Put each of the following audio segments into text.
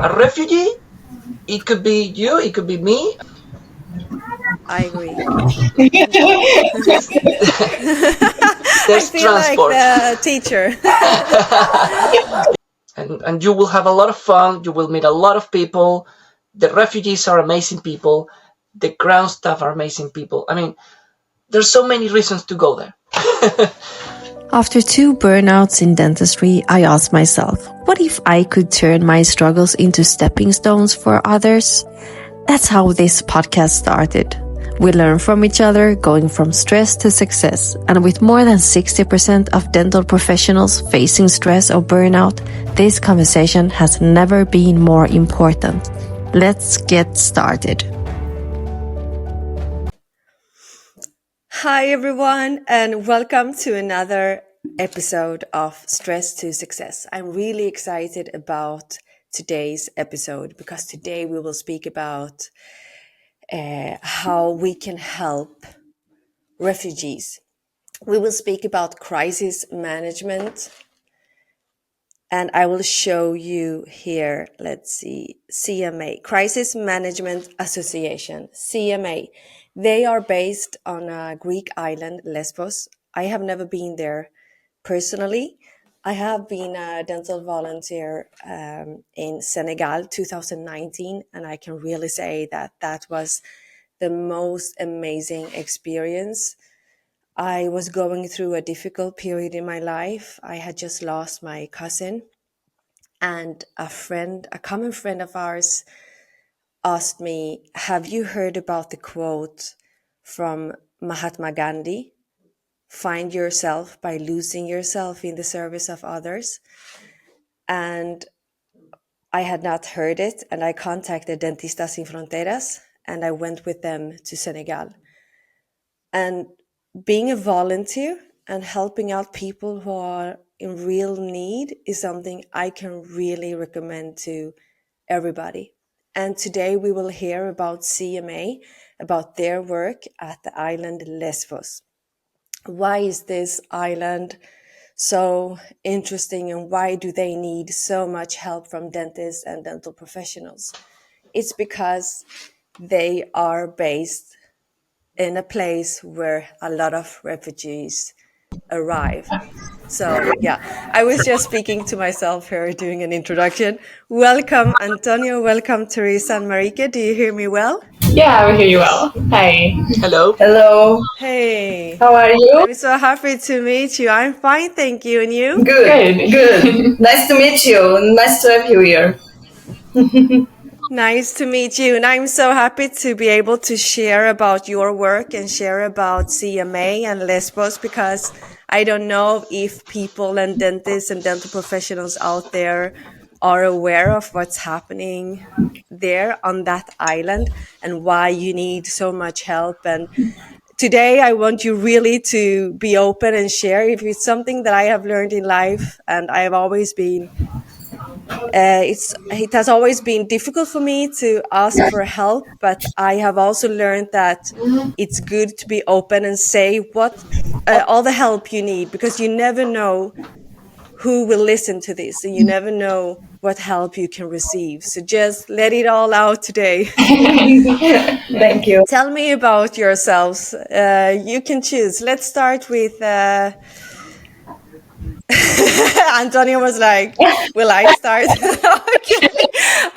a refugee, it could be you, it could be me. I agree. There's I feel transport. like the teacher. And you will have a lot of fun. You will meet a lot of people. The refugees are amazing people. The ground staff are amazing people. I mean, there's so many reasons to go there. After 2 burnouts in dentistry, I asked myself, what if I could turn my struggles into stepping stones for others? That's how this podcast started. We learn from each other, going from stress to success. And with more than 60% of dental professionals facing stress or burnout, this conversation has never been more important. Let's get started. Hi, everyone, and welcome to another episode of Stress to Success. I'm really excited about today's episode because today we will speak about how we can help refugees. We will speak about crisis management, and I will show you here, let's see, CMA, Crisis Management Association, CMA. They are based on a Greek island, Lesvos. I have never been there personally. I have been a dental volunteer in Senegal 2019, and I can really say that that was the most amazing experience. I was going through a difficult period in my life. I had just lost my cousin, and a common friend of ours asked me, have you heard about the quote from Mahatma Gandhi? Find yourself by losing yourself in the service of others. And I had not heard it, and I contacted Dentistas Sin Fronteras, and I went with them to Senegal. And being a volunteer and helping out people who are in real need is something I can really recommend to everybody. And today we will hear about CMA, about their work at the island Lesvos. Why is this island so interesting, and why do they need so much help from dentists and dental professionals? It's because they are based in a place where a lot of refugees arrive. So yeah, I was just speaking to myself here, doing an introduction. Welcome, Antonio. Welcome, Teresa and Marijke. Do you hear me well? Yeah, I hear you well. Hi. Hello. Hello. Hey. How are you? I'm so happy to meet you. I'm fine, thank you. And you? Good. Nice to meet you. Nice to have you here. Nice to meet you. And I'm so happy to be able to share about your work and share about CMA and Lesbos, because I don't know if people and dentists and dental professionals out there are aware of what's happening there on that island and why you need so much help. And today I want you really to be open and share if it's something that I have learned in life, and I have always been it has always been difficult for me to ask for help, but I have also learned that it's good to be open and say what all the help you need, because you never know who will listen to this, and you never know what help you can receive. So just let it all out today. Thank you. Tell me about yourselves. You can choose. Let's start with Antonio was like, will I start?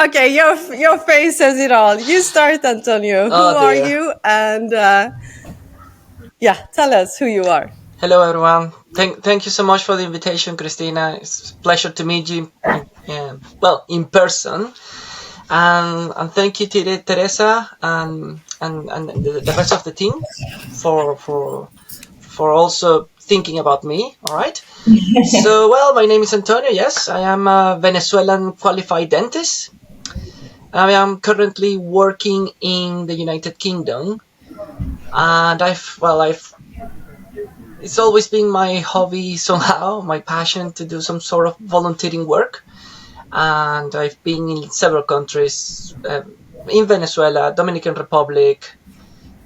Okay, your face says it all. You start, Antonio. Who are you? And tell us who you are. Hello, everyone. Thank you so much for the invitation, Christina. It's a pleasure to meet you, in person. And thank you to Teresa and the rest of the team for also thinking about me. All right. So, my name is Antonio. Yes, I am a Venezuelan qualified dentist. I am currently working in the United Kingdom, and it's always been my hobby somehow, my passion to do some sort of volunteering work. And I've been in several countries, in Venezuela, Dominican Republic,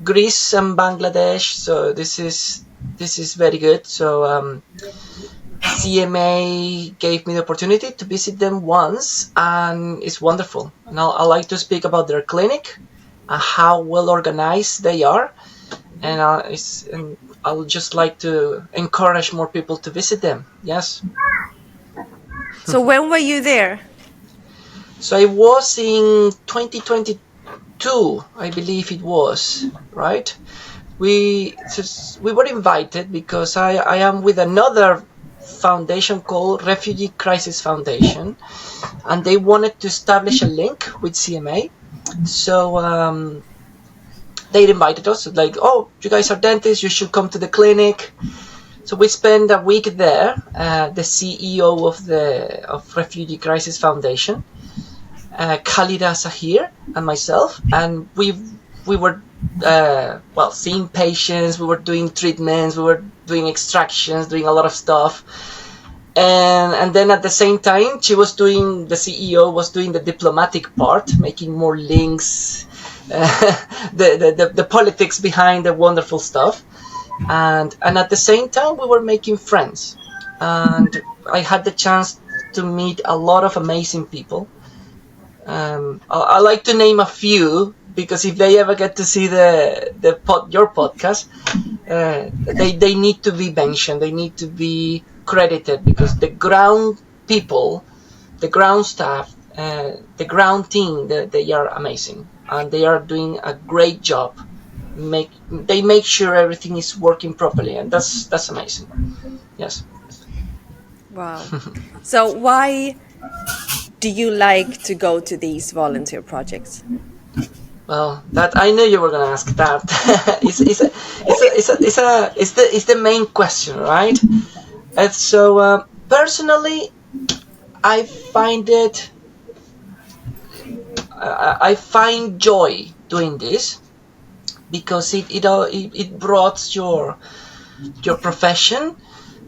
Greece and Bangladesh. So this is very good. So CMA gave me the opportunity to visit them once, and it's wonderful. And I like to speak about their clinic and how well organized they are. And I would just like to encourage more people to visit them. Yes. So when were you there? So I was in 2022, I believe it was, right? We were invited because I am with another foundation called Refugee Crisis Foundation, and they wanted to establish a link with CMA. So they invited us, like, oh, you guys are dentists, you should come to the clinic. So we spent a week there. The CEO of Refugee Crisis Foundation, Khalida Sahir, and myself, and we were seeing patients, we were doing treatments, we were doing extractions, doing a lot of stuff, and then at the same time, the CEO was doing the diplomatic part, making more links, the politics behind the wonderful stuff, and at the same time, we were making friends, and I had the chance to meet a lot of amazing people. I like to name a few, because if they ever get to see your podcast, they need to be mentioned. They need to be credited, because the ground people, the ground staff, the ground team, they are amazing, and they are doing a great job. They make sure everything is working properly, and that's amazing. Yes. Wow. So why do you like to go to these volunteer projects? Well, that I knew you were going to ask that. It's the main question, right? And so personally, I find joy doing this, because it brought your profession.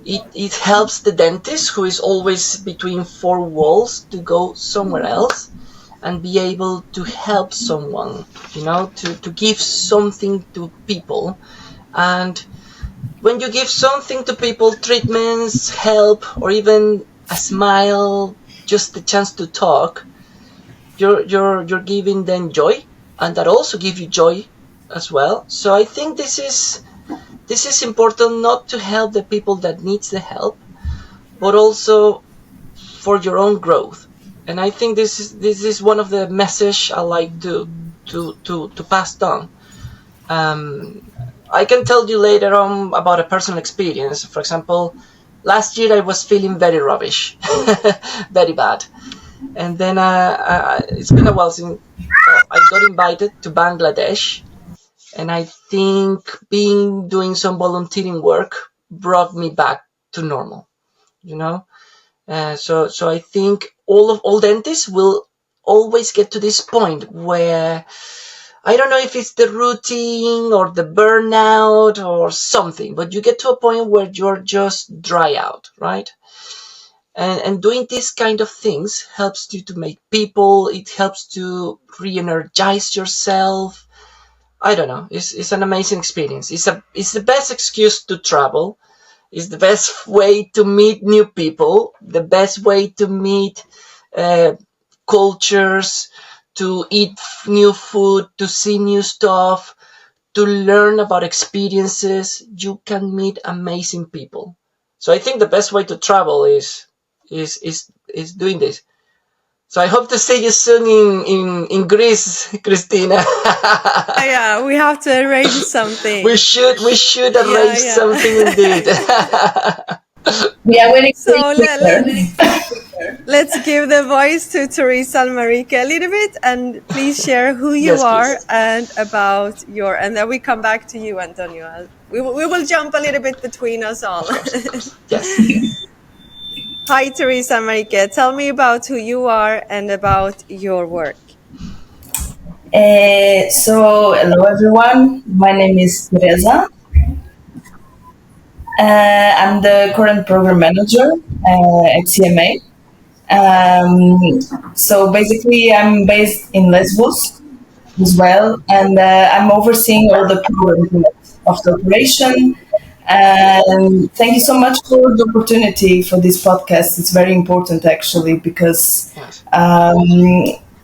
It helps the dentist, who is always between four walls, to go somewhere else and be able to help someone, to give something to people. And when you give something to people, treatments, help, or even a smile, just the chance to talk, you're giving them joy, and that also gives you joy as well. So I think this is important, not to help the people that needs the help, but also for your own growth. And I think this is one of the message I like to pass on. I can tell you later on about a personal experience. For example, last year I was feeling very rubbish, very bad, and then it's been a while since I got invited to Bangladesh. And I think doing some volunteering work brought me back to normal, So I think all dentists will always get to this point where, I don't know if it's the routine or the burnout or something, but you get to a point where you're just dry out, right? And doing these kind of things helps you to make people. It helps to re-energize yourself. I don't know. It's an amazing experience. It's the best excuse to travel. It's the best way to meet new people. The best way to meet cultures, to eat new food, to see new stuff, to learn about experiences. You can meet amazing people. So I think the best way to travel is doing this. So I hope to see you soon in Greece, Christina. Yeah, we have to arrange something. We should arrange something indeed. We are waiting. So let's give the voice to Theresa and Marijke a little bit, and please share who you are and about and then we come back to you, Antonio. We will jump a little bit between us all. Yes. Hi, Teresa and Marijke. Tell me about who you are and about your work. So, hello everyone. My name is Teresa. I'm the current program manager at CMA. So basically, I'm based in Lesvos as well, and I'm overseeing all the programs of the operation. And thank you so much for the opportunity for this podcast. It's very important actually because Yes.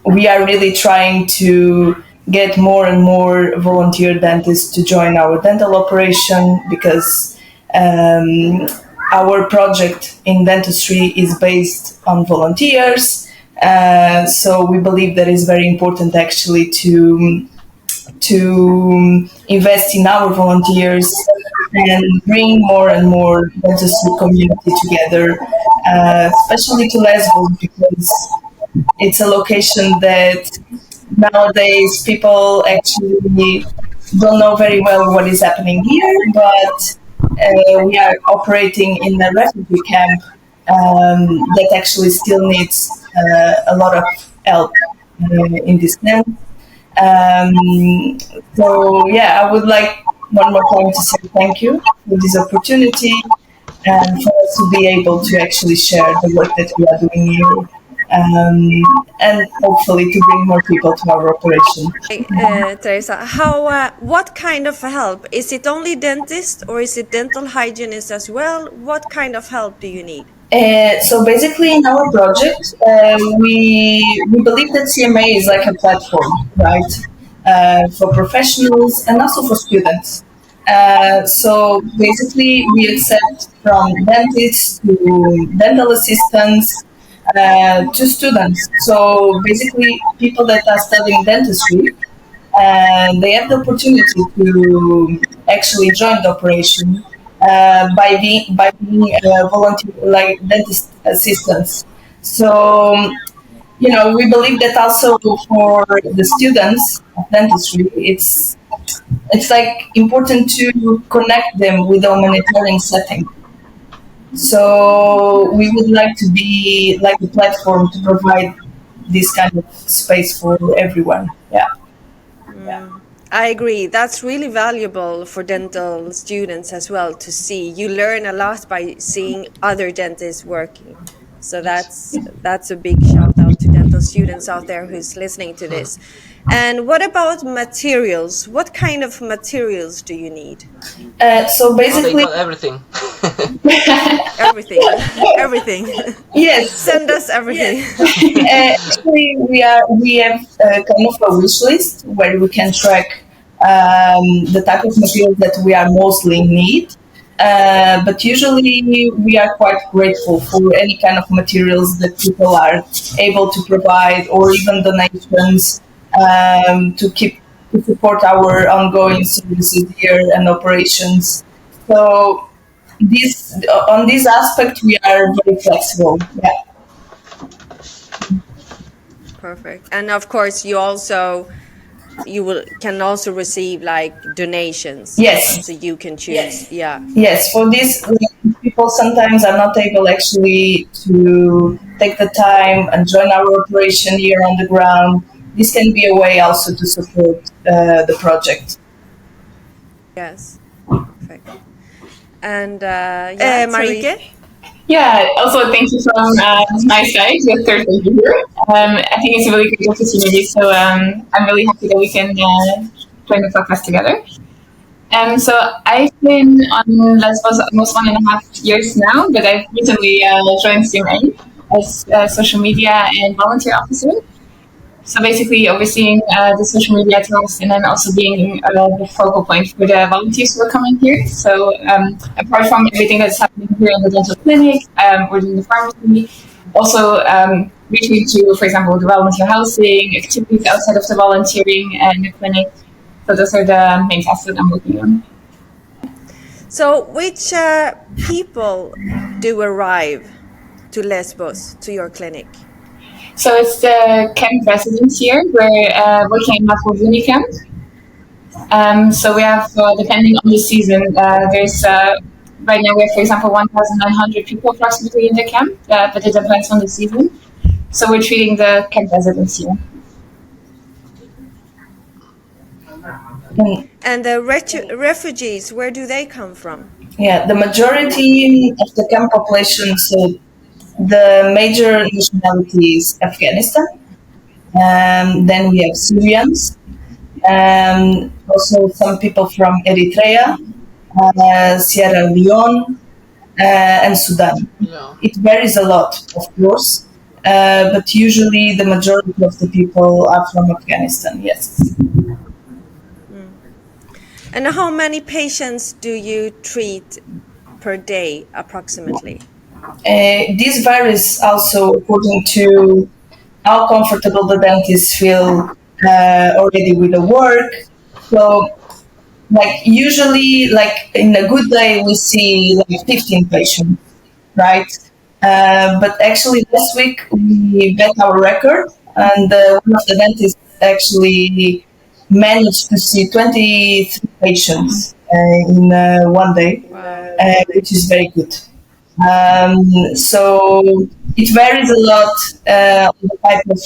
We are really trying to get more and more volunteer dentists to join our dental operation because our project in dentistry is based on volunteers. So we believe that it's very important actually to invest in our volunteers and bring more and more dentistry community together, especially to Lesvos because it's a location that nowadays people actually don't know very well what is happening here, but we are operating in a refugee camp that actually still needs a lot of help in this camp. Um, so yeah, I would like one more time to say thank you for this opportunity and for us to be able to actually share the work that we are doing here, and hopefully to bring more people to our operation. Teresa, what kind of help? Is it only dentist or is it dental hygienist as well? What kind of help do you need? So basically, in our project, we believe that CMA is like a platform, right, for professionals and also for students. So basically, we accept from dentists to dental assistants to students. So basically, people that are studying dentistry and they have the opportunity to actually join the operation by being volunteer like dentist assistants. So we believe that also for the students of dentistry, it's like important to connect them with the humanitarian setting. So we would like to be like a platform to provide this kind of space for everyone. Yeah. I agree. That's really valuable for dental students as well to see. You learn a lot by seeing other dentists working. So that's a big shout out to dental students out there who's listening to this. And what about materials? What kind of materials do you need? So Oh, they basically, got everything. Everything. Everything. yes. Send us everything. Actually, we have kind of a wish list where we can track the type of materials that we are mostly in need. But usually, we are quite grateful for any kind of materials that people are able to provide, or even donations to support our ongoing services here and operations. So, this on this aspect, we are very flexible. Yeah. Perfect. And of course, can also receive like donations. Yes. So you can choose. Yeah. Yes, for this, people sometimes are not able actually to take the time and join our operation here on the ground. This can be a way also to support the project. Yes. Perfect. And yeah, Marijke? Yeah, also thank you from my side. It's third to be here. I think it's a really great opportunity, so I'm really happy that we can join the podcast together. So I've been on Lesbos almost 1.5 years now, but I've recently joined CMA as social media and volunteer officer. So basically overseeing the social media tasks and then also being the focal point for the volunteers who are coming here. So apart from everything that's happening here in the dental clinic, or in the pharmacy, also reaching to, for example, the volunteer housing, activities outside of the volunteering and the clinic. So those are the main tasks that I'm working on. So which people do arrive to Lesbos, to your clinic? So it's the camp residents here. We're working in Mavrovouni camp. So we have, depending on the season, there's right now we have, for example, 1,900 people approximately in the camp, but it depends on the season. So we're treating the camp residents here. And the refugees, where do they come from? Yeah, the majority of the camp population, so the major nationality is Afghanistan. Then we have Syrians, also some people from Eritrea, Sierra Leone, and Sudan. Yeah. It varies a lot, of course, but usually the majority of the people are from Afghanistan, yes. And how many patients do you treat per day, approximately? This varies also according to how comfortable the dentists feel already with the work. So, like usually, like in a good day, we see like 15 patients, right? But actually, last week we bet our record, and one of the dentists actually managed to see 23 patients in one day, Wow. which is very good. So it varies a lot on the type of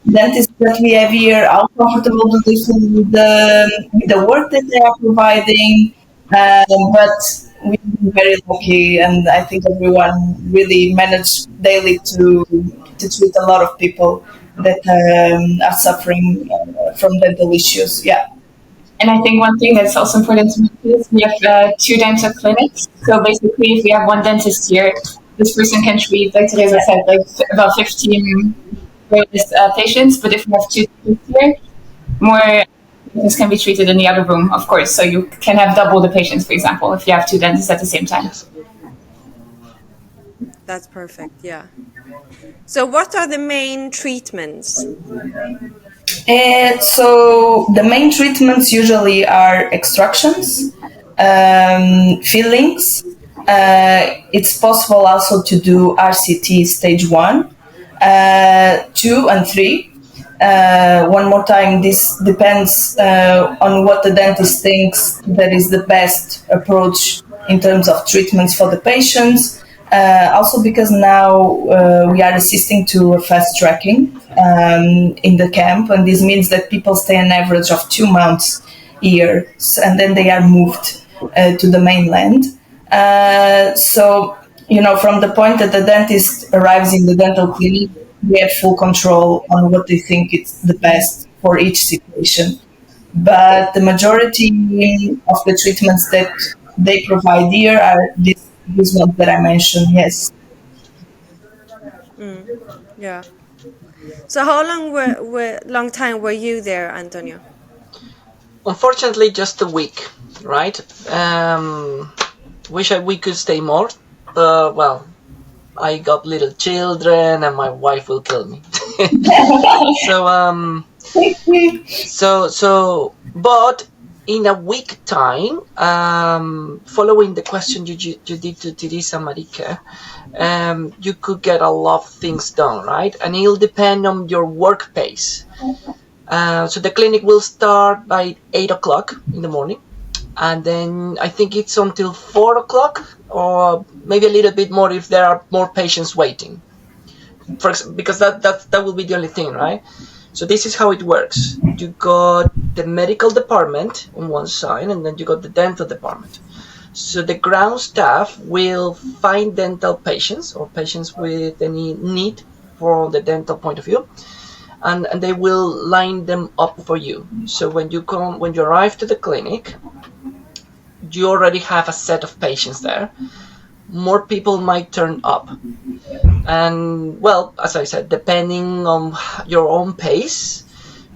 dentists that we have here, how comfortable do they feel with the work that they are providing. But we're very lucky, and I think everyone really managed daily to treat a lot of people that are suffering from dental issues. Yeah. And I think one thing that's also important to mention is we have two dental clinics. So basically, if we have one dentist here, this person can treat, like Teresa said, like about 15 various patients. But if we have two dentists here, more patients can be treated in the other room, of course. So you can have double the patients, for example, if you have two dentists at the same time. Yes. That's perfect. Yeah. So, what are the main treatments? So the main treatments usually are extractions, fillings. It's possible also to do RCT stage 1, 2, and 3. One more time, this depends on what the dentist thinks that is the best approach in terms of treatments for the patients. Also, because now we are assisting to a fast tracking in the camp, and this means that people stay an average of 2 months here, and then they are moved to the mainland. So, from the point that the dentist arrives in the dental clinic, we have full control on what they think is the best for each situation. But the majority of the treatments that they provide here are these ones that I mentioned, yes. Yeah. So, how long time were you there, Antonio? Unfortunately, just a week, right? Wish we could stay more, but well, I got little children and my wife will kill me. so but in a week time, following the question you did to Teresa, Marijke, you could get a lot of things done, right? And it'll depend on your work pace. So the clinic will start by 8 o'clock in the morning, and then I think it's until 4 o'clock, or maybe a little bit more if there are more patients waiting. Because that will be the only thing, right? So this is how it works. You got the medical department on one side, and then you got the dental department. So the ground staff will find dental patients or patients with any need from the dental point of view, and they will line them up for you. So when you arrive to the clinic, you already have a set of patients there. More people might turn up. And well, as I said, depending on your own pace,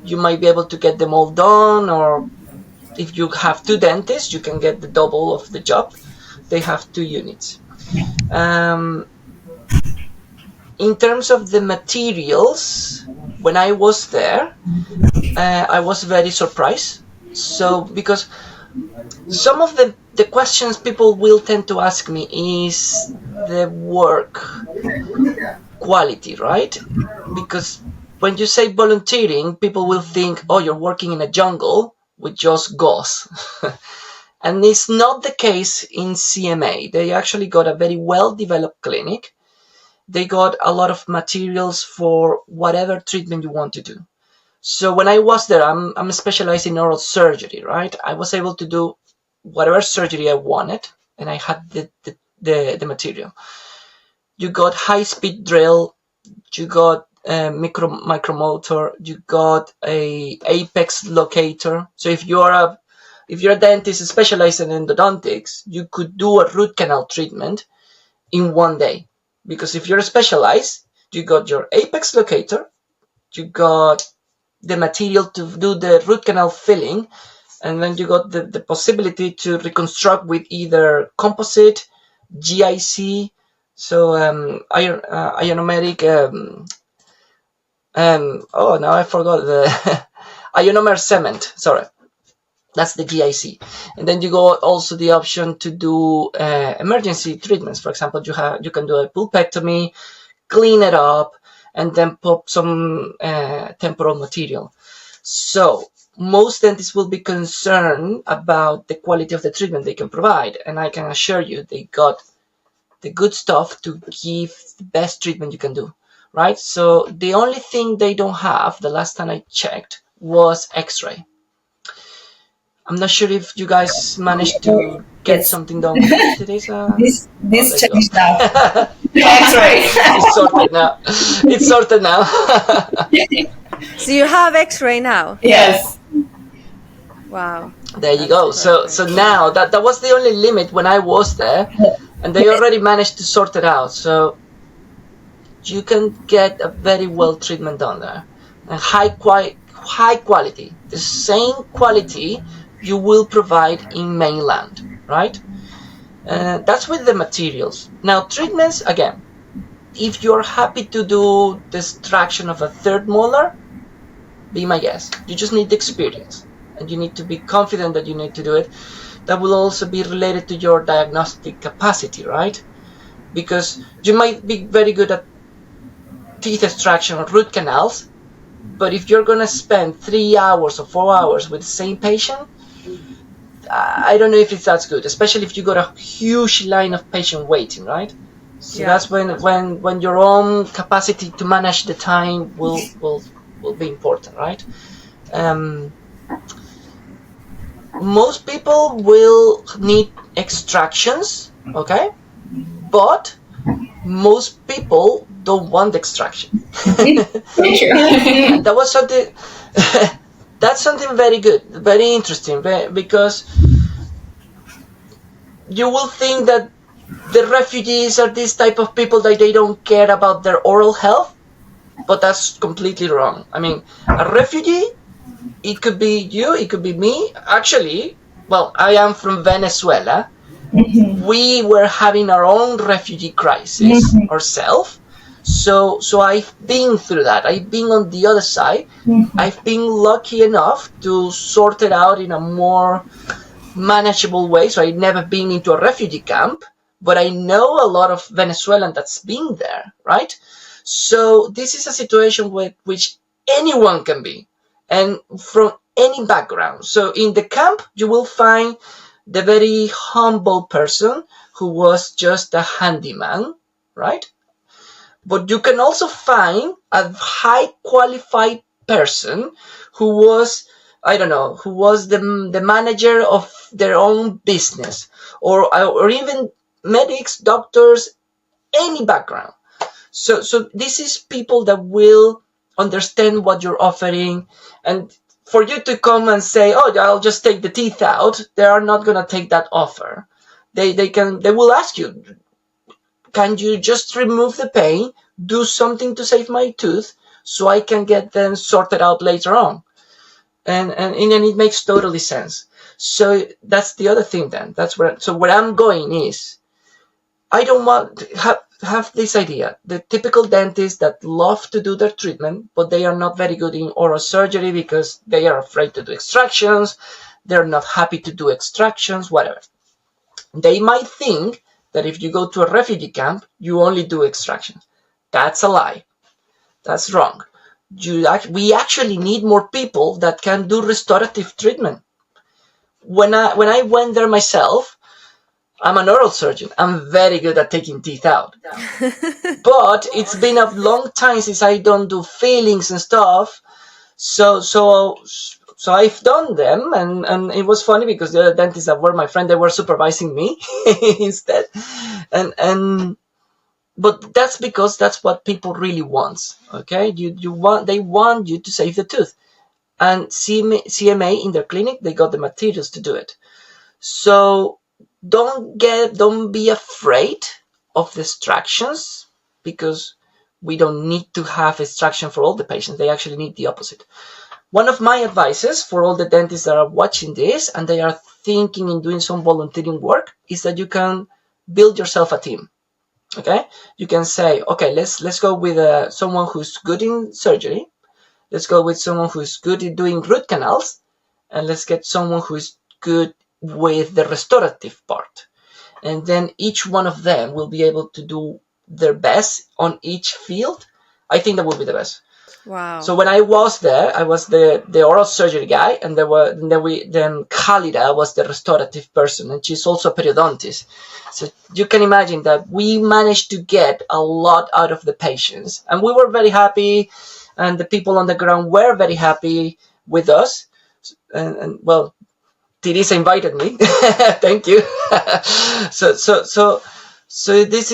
you might be able to get them all done, or if you have two dentists, you can get the double of the job. They have 2 units. In terms of the materials, when I was there, I was very surprised. So, because some of the questions people will tend to ask me is the work quality, right? Because when you say volunteering, people will think, oh, you're working in a jungle with just gauze. And it's not the case in CMA. They actually got a very well-developed clinic. They got a lot of materials for whatever treatment you want to do. So when I was there, I'm specialized in oral surgery, right? I was able to do whatever surgery I wanted, and I had the material. You got high-speed drill, you got a micromotor, you got a apex locator. So if you are if you're a dentist specialized in endodontics, you could do a root canal treatment in one day. Because if you're specialized, you got your apex locator, you got the material to do the root canal filling, and then you got the possibility to reconstruct with either composite, GIC, so ionomeric, now I forgot the ionomer cement, sorry. That's the GIC. And then you got also the option to do emergency treatments. For example, you can do a pulpectomy, clean it up, and then pop some temporal material. So most dentists will be concerned about the quality of the treatment they can provide. And I can assure you they got the good stuff to give the best treatment you can do, right? So the only thing they don't have, the last time I checked, was Xray. I'm not sure if you guys managed to get something done with it, Teresa. This changed now. Xray. It's sorted now. It's sorted now. So you have Xray now? Yes. Wow. There you go. So now that was the only limit when I was there, and they already managed to sort it out. So you can get a very well treatment done there, and high quality, the same quality you will provide in mainland, right? That's with the materials. Now treatments, again, if you're happy to do the extraction of a third molar, be my guest. You just need the experience, and you need to be confident that you need to do it. That will also be related to your diagnostic capacity, right? Because you might be very good at teeth extraction or root canals, but if you're going to spend 3 hours or 4 hours with the same patient, I don't know if it's that good, especially if you got a huge line of patient waiting, right? So that's when your own capacity to manage the time will be important, right? Most people will need extractions, okay? But most people don't want extraction. And that was something that's something very good, very interesting, because you will think that the refugees are this type of people that they don't care about their oral health, but that's completely wrong. I mean, a refugee, it could be you, it could be me. Actually, well, I am from Venezuela. We were having our own refugee crisis ourselves. So I've been through that. I've been on the other side. I've been lucky enough to sort it out in a more manageable way. So I've never been into a refugee camp, but I know a lot of Venezuelan that's been there, right? So this is a situation with which anyone can be, and from any background. So in the camp, you will find the very humble person who was just a handyman, right? But you can also find a high qualified person who was, I don't know, who was the manager of their own business, or even medics, doctors, any background. So this is people that will understand what you're offering, and for you to come and say, oh, I'll just take the teeth out, they are not going to take that offer. They will ask you, can you just remove the pain, do something to save my tooth so I can get them sorted out later on? And it makes totally sense. So that's the other thing then. Where I'm going is, I don't want to have this idea. The typical dentists that love to do their treatment, but they are not very good in oral surgery because they are afraid to do extractions. They're not happy to do extractions, whatever. They might think that if you go to a refugee camp, you only do extractions. That's a lie. That's wrong. We actually need more people that can do restorative treatment. When I went there myself, I'm an oral surgeon. I'm very good at taking teeth out. But it's been a long time since I don't do fillings and stuff. So I've done them, and it was funny because the other dentists that were my friend, they were supervising me instead. But that's because that's what people really want. Okay, they want you to save the tooth. and CMA in their clinic, they got the materials to do it. So don't be afraid of the extractions, because we don't need to have extraction for all the patients. They actually need the opposite. One of my advices for all the dentists that are watching this and they are thinking in doing some volunteering work is that you can build yourself a team. Okay, you can say, okay, let's go with someone who's good in surgery. Let's go with someone who's good in doing root canals, and let's get someone who's good with the restorative part. And then each one of them will be able to do their best on each field. I think that would be the best. Wow. So when I was there, I was the oral surgery guy, and then Khalida was the restorative person, and she's also a periodontist. So you can imagine that we managed to get a lot out of the patients, and we were very happy, and the people on the ground were very happy with us. And well, Teresa invited me. Thank you. So this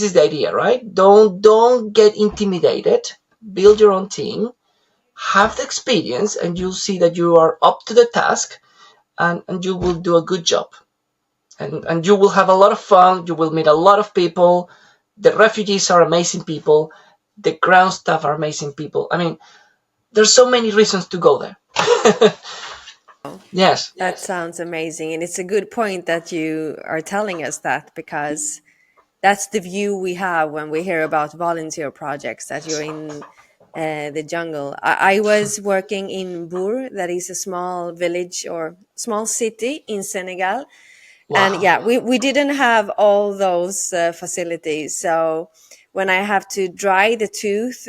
is the idea, right? Don't get intimidated. Build your own team, have the experience, and you'll see that you are up to the task, and you will do a good job. And you will have a lot of fun. You will meet a lot of people. The refugees are amazing people. The ground staff are amazing people. I mean, there's so many reasons to go there. Yes. That sounds amazing. And it's a good point that you are telling us that, because that's the view we have when we hear about volunteer projects, that you're in the jungle. I was working in Bour, that is a small village or small city in Senegal. Wow. And yeah, we didn't have all those facilities. So when I have to dry the tooth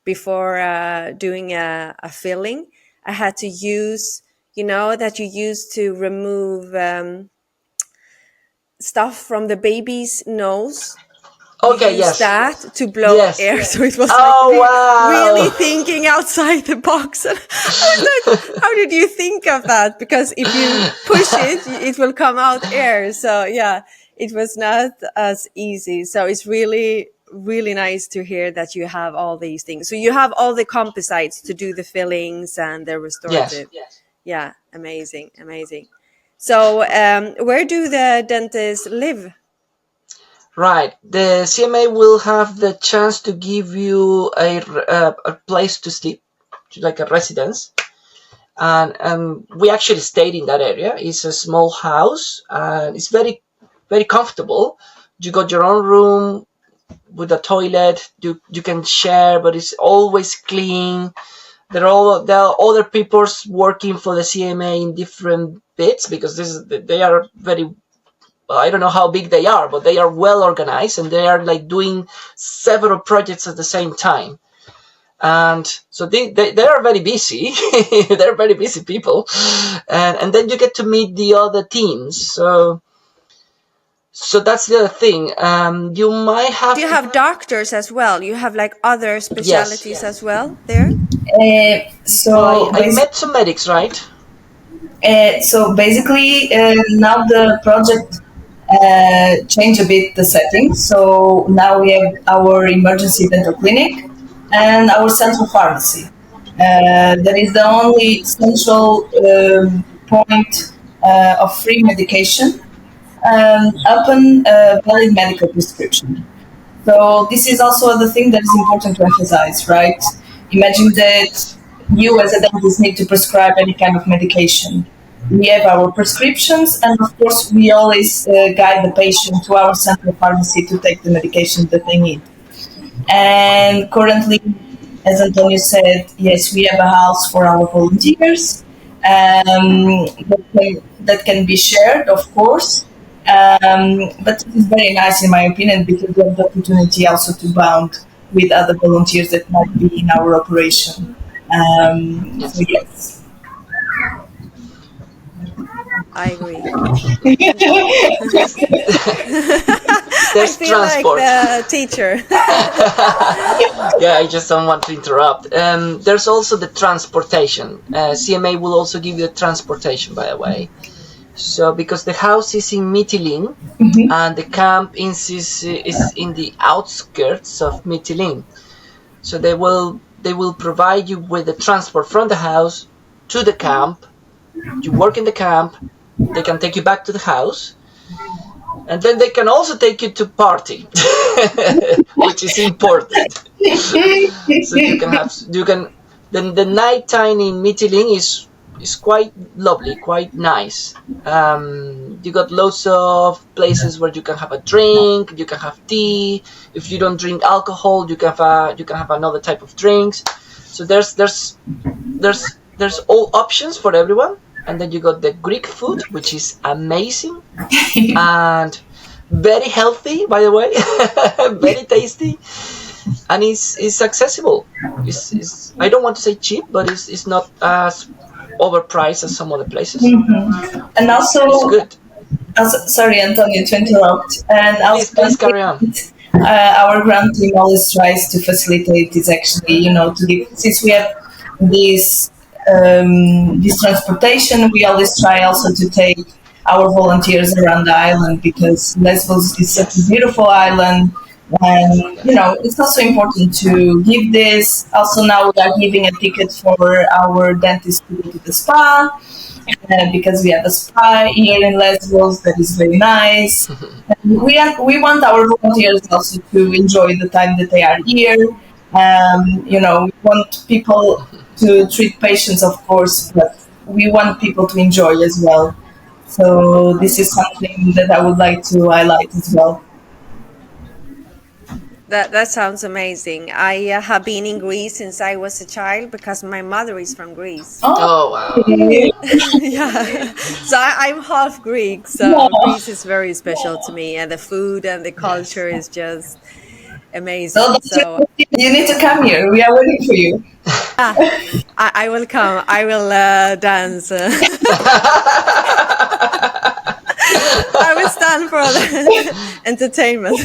before doing a filling, I had to use, that you use to remove stuff from the baby's nose. Okay, use yes. that to blow air. So it was really thinking outside the box. And I was like, how did you think of that? Because if you push it, it will come out air. So yeah, it was not as easy. So it's really, really nice to hear that you have all these things. So you have all the composites to do the fillings and the restorative. Yes. Yeah, amazing. So where do the dentists live? Right. The CMA will have the chance to give you a place to sleep, like a residence. And we actually stayed in that area. It's a small house, and it's very, very comfortable. You got your own room with a toilet. You can share, but it's always clean. There are other people working for the CMA in different bits, because they are very, I don't know how big they are, but they are well organized, and they are like doing several projects at the same time. And so they are very busy. They're very busy people. And then you get to meet the other teams. So that's the other thing. You might have... Do you have doctors as well? You have like other specialties as well there? So I met some medics, right? So basically, now the project changed a bit the setting. So now we have our emergency dental clinic and our central pharmacy. That is the only central point of free medication upon valid medical prescription. So this is also the thing that is important to emphasize, right? Imagine that you as a dentist need to prescribe any kind of medication. We have our prescriptions, and of course we always guide the patient to our central pharmacy to take the medication that they need. And currently, as Antonio said, yes, we have a house for our volunteers that can be shared, of course. But it is very nice, in my opinion, because we have the opportunity also to bond with other volunteers that might be in our operation. So yes. I agree. There's I feel transport. like the teacher. Yeah, I just don't want to interrupt. There's also the transportation. CMA will also give you the transportation, by the way. So because the house is in Mytilene, and the camp is in the outskirts of Mytilene. So they will they will provide you with the transport from the house to the camp. You work in the camp, they can take you back to the house, and then they can also take you to party, which is important. So the nighttime in Mytilene is quite lovely, quite nice. You got lots of places where you can have a drink, you can have tea. If you don't drink alcohol, you can have another type of drinks. So there's all options for everyone. And then you got the Greek food, which is amazing and very healthy, by the way, very tasty, and it's accessible. It's I don't want to say cheap, but it's not as overpriced as some other places. Mm-hmm. And also, it's good. Sorry, Antonio, to interrupt. And also, please carry on. Our grant team always tries to facilitate this. Actually, to give, since we have this transportation, we always try also to take our volunteers around the island, because Lesvos is such a beautiful island, and it's also important to give this. Also, now we are giving a ticket for our dentist to go to the spa, because we have a spa here in Lesvos that is very nice. We want our volunteers also to enjoy the time that they are here. We want people to treat patients, of course, but we want people to enjoy as well. So this is something that I would like to highlight as well. That sounds amazing. I have been in Greece since I was a child, because my mother is from Greece. Oh wow! Yeah, so I'm half Greek, so Greece is very special to me, and the food and the culture is just amazing. So you need to come here. We are waiting for you. I will come. I will dance. I will stand for the entertainment.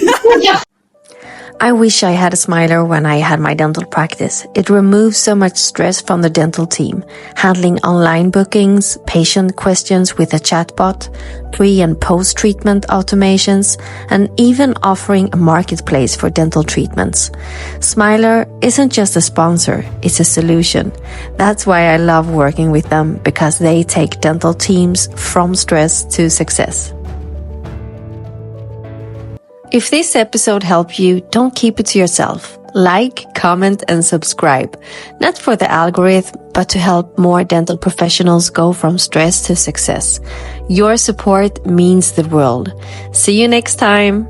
I wish I had a smiler when I had my dental practice. It removes so much stress from the dental team, handling online bookings, patient questions with a chatbot, pre- and post-treatment automations, and even offering a marketplace for dental treatments. Smiler isn't just a sponsor, it's a solution. That's why I love working with them, because they take dental teams from stress to success. If this episode helped you, don't keep it to yourself. Like, comment, and subscribe. Not for the algorithm, but to help more dental professionals go from stress to success. Your support means the world. See you next time.